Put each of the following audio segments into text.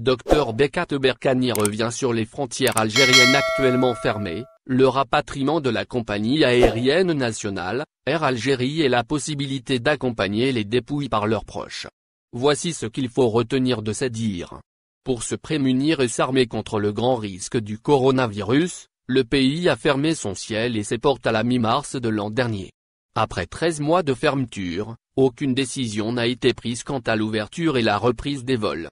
Dr Bekat Berkani revient sur les frontières algériennes actuellement fermées, le rapatriement de la compagnie aérienne nationale, Air Algérie et la possibilité d'accompagner les dépouilles par leurs proches. Voici ce qu'il faut retenir de ces dires. Pour se prémunir et s'armer contre le grand risque du coronavirus, le pays a fermé son ciel et ses portes à la mi-mars de l'an dernier. Après 13 mois de fermeture, aucune décision n'a été prise quant à l'ouverture et la reprise des vols.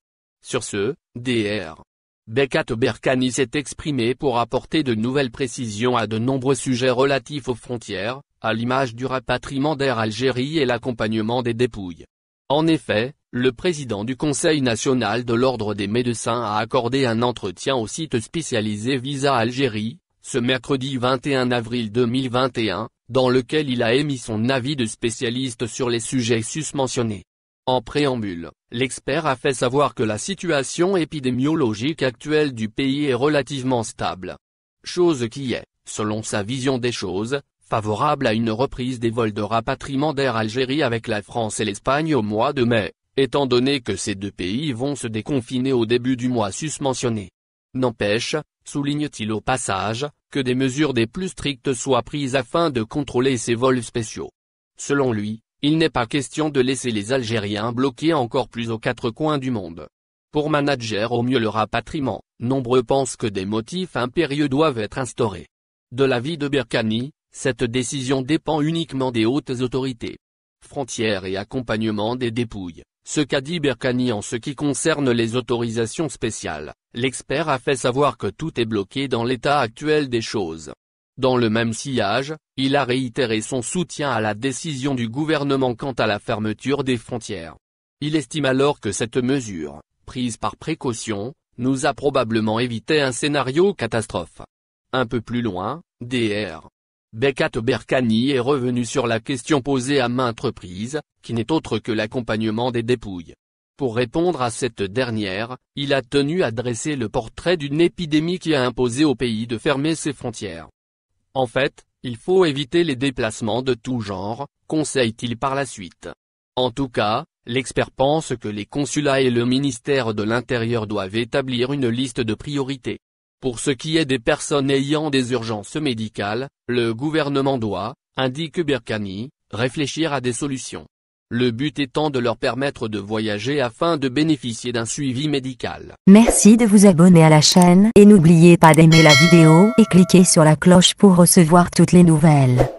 Sur ce, Dr Bekat Berkani s'est exprimé pour apporter de nouvelles précisions à de nombreux sujets relatifs aux frontières, à l'image du rapatriement d'Air Algérie et l'accompagnement des dépouilles. En effet, le président du Conseil national de l'Ordre des médecins a accordé un entretien au site spécialisé Visa Algérie, ce mercredi 21 avril 2021, dans lequel il a émis son avis de spécialiste sur les sujets susmentionnés. En préambule, l'expert a fait savoir que la situation épidémiologique actuelle du pays est relativement stable. Chose qui est, selon sa vision des choses, favorable à une reprise des vols de rapatriement d'Air Algérie avec la France et l'Espagne au mois de mai, étant donné que ces deux pays vont se déconfiner au début du mois susmentionné. N'empêche, souligne-t-il au passage, que des mesures des plus strictes soient prises afin de contrôler ces vols spéciaux. Selon lui, il n'est pas question de laisser les Algériens bloqués encore plus aux quatre coins du monde. Pour manager au mieux le rapatriement, nombreux pensent que des motifs impérieux doivent être instaurés. De l'avis de Berkani, cette décision dépend uniquement des hautes autorités. Frontières et accompagnement des dépouilles. Ce qu'a dit Berkani en ce qui concerne les autorisations spéciales, l'expert a fait savoir que tout est bloqué dans l'état actuel des choses. Dans le même sillage, il a réitéré son soutien à la décision du gouvernement quant à la fermeture des frontières. Il estime alors que cette mesure, prise par précaution, nous a probablement évité un scénario catastrophe. Un peu plus loin, Dr Bekat Berkani est revenu sur la question posée à maintes reprises, qui n'est autre que l'accompagnement des dépouilles. Pour répondre à cette dernière, il a tenu à dresser le portrait d'une épidémie qui a imposé au pays de fermer ses frontières. En fait, il faut éviter les déplacements de tout genre, conseille-t-il par la suite. En tout cas, l'expert pense que les consulats et le ministère de l'Intérieur doivent établir une liste de priorités. Pour ce qui est des personnes ayant des urgences médicales, le gouvernement doit, indique Berkani, réfléchir à des solutions. Le but étant de leur permettre de voyager afin de bénéficier d'un suivi médical. Merci de vous abonner à la chaîne et n'oubliez pas d'aimer la vidéo et cliquer sur la cloche pour recevoir toutes les nouvelles.